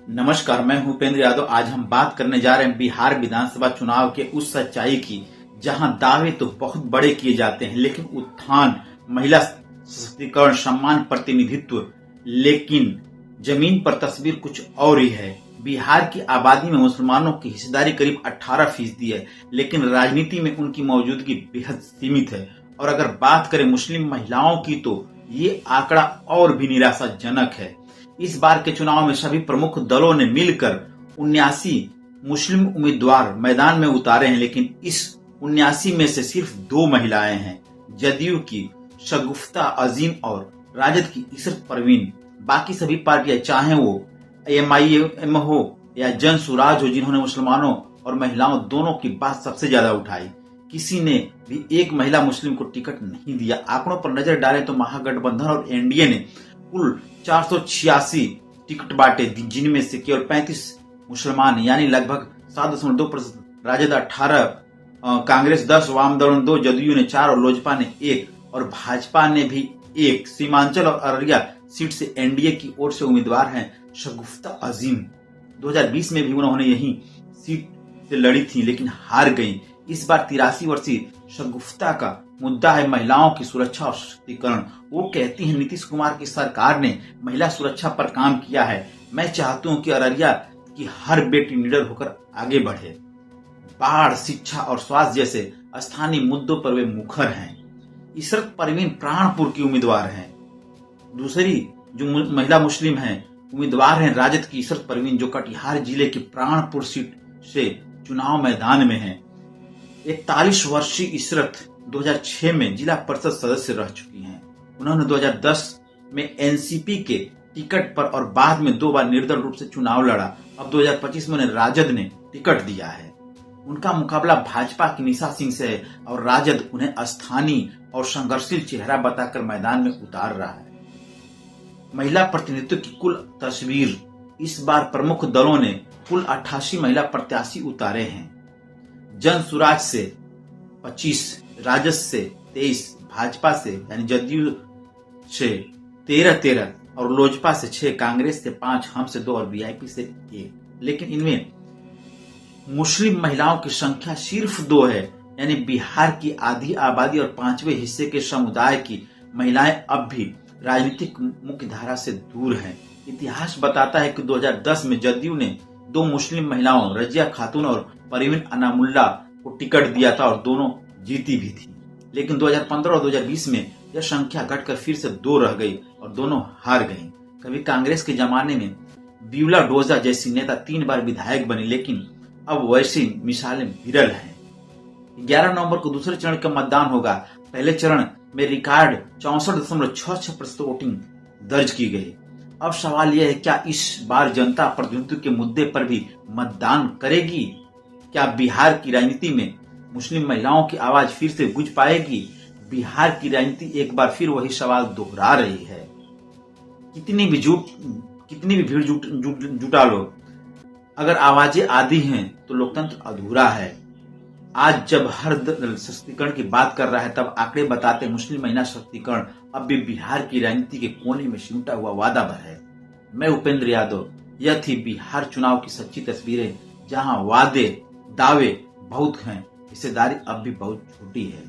नमस्कार, मैं हूं उपेंद्र यादव। आज हम बात करने जा रहे हैं बिहार विधानसभा चुनाव के उस सच्चाई की जहां दावे तो बहुत बड़े किए जाते हैं, लेकिन उत्थान, महिला सशक्तिकरण, सम्मान, प्रतिनिधित्व, लेकिन जमीन पर तस्वीर कुछ और ही है। बिहार की आबादी में मुसलमानों की हिस्सेदारी करीब 18% है, लेकिन राजनीति में उनकी मौजूदगी बेहद सीमित है। और अगर बात करें मुस्लिम महिलाओं की तो ये आंकड़ा और भी निराशाजनक है। इस बार के चुनाव में सभी प्रमुख दलों ने मिलकर 79 मुस्लिम उम्मीदवार मैदान में उतारे हैं, लेकिन इस 79 में से सिर्फ 2 महिलाएं हैं, जदयू की शगुफ्ता अजीम और राजद की इशरत परवीन। बाकी सभी पार्टियां, चाहे वो MIM हो या जन सुराज हो, जिन्होंने मुसलमानों और महिलाओं दोनों की बात सबसे ज्यादा उठाई, किसी ने भी एक महिला मुस्लिम को टिकट नहीं दिया। आंकड़ों पर नजर डालें तो महागठबंधन और एनडीए ने कुल 486 टिकट बांटे, जिनमें से केवल 35 मुसलमान यानी लगभग 7.2%, राजद 18, कांग्रेस 10, वाम दल 2, जदयू ने 4 और लोजपा ने 1 और भाजपा ने भी 1। सीमांचल और अररिया सीट से एनडीए की ओर से उम्मीदवार हैं शगुफ्ता अजीम। 2020 में भी उन्होंने यही सीट से लड़ी थी, लेकिन हार गई। इस बार 83 वर्षीय शगुफ्ता का मुद्दा है महिलाओं की सुरक्षा और सशक्तिकरण। वो कहती हैं, नीतीश कुमार की सरकार ने महिला सुरक्षा पर काम किया है। मैं चाहती हूँ कि अररिया की हर बेटी निडर होकर आगे बढ़े। बाढ़, शिक्षा और स्वास्थ्य जैसे स्थानीय मुद्दों पर वे मुखर हैं। इशरत परवीन प्राणपुर की उम्मीदवार हैं। दूसरी जो महिला मुस्लिम हैं उम्मीदवार हैं राजद की इशरत परवीन, जो कटिहार जिले की प्राणपुर सीट से चुनाव मैदान में है। 41 वर्षीय इशरत 2006 में जिला परिषद सदस्य रह चुकी हैं। उन्होंने 2010 में एनसीपी के टिकट पर और बाद में 2 बार निर्दल रूप से चुनाव लड़ा। अब 2025 में उन्हें राजद ने टिकट दिया है। उनका मुकाबला भाजपा की निशा सिंह से है और राजद उन्हें स्थानीय और संघर्षशील चेहरा बताकर मैदान में उतार रहा है। महिला प्रतिनिधित्व की कुल तस्वीर, इस बार प्रमुख दलों ने कुल 88 महिला प्रत्याशी उतारे हैं। जन सुराज से 25, राजद से 23, भाजपा से यानी जदयू से 13 और लोजपा से 6, कांग्रेस से 5, हम से 2 और वीआईपी से 1। लेकिन इनमें मुस्लिम महिलाओं की संख्या सिर्फ 2 है, यानी बिहार की आधी आबादी और 5वें हिस्से के समुदाय की महिलाएं अब भी राजनीतिक मुख्य धारा से दूर हैं। इतिहास बताता है कि 2010 में जदयू ने 2 मुस्लिम महिलाओं रजिया खातून और परवीन अनामुल्ला को टिकट दिया था और दोनों जीती भी थी। लेकिन 2015 और 2020 में यह संख्या घटकर फिर से 2 रह गई और दोनों हार गईं। कभी कांग्रेस के जमाने में ब्यूला डोजा जैसी नेता 3 बार विधायक बनी, लेकिन अब वैसी मिसालें विरल हैं। 11 नवंबर को दूसरे चरण का मतदान होगा। पहले चरण में रिकॉर्ड 64.66% वोटिंग दर्ज की गई। अब सवाल यह है, क्या इस बार जनता प्रतिनिधित्व के मुद्दे पर भी मतदान करेगी? क्या बिहार की राजनीति में मुस्लिम महिलाओं की आवाज फिर से गूंज पाएगी? बिहार की राजनीति एक बार फिर वही सवाल दोहरा रही है। कितनी भी भीड़ जुटा लो, अगर आवाजें आधी हैं तो लोकतंत्र अधूरा है। आज जब हर दल सशक्तिकरण की बात कर रहा है, तब आंकड़े बताते हैं मुस्लिम महिला सशक्तिकरण अब भी बिहार की राजनीति के कोने में सिमटा हुआ वादा भर है। मैं उपेंद्र यादव। यह थी बिहार चुनाव की सच्ची तस्वीरें, जहां वादे दावे बहुत हैं, हिस्सेदारी अब भी बहुत छोटी है।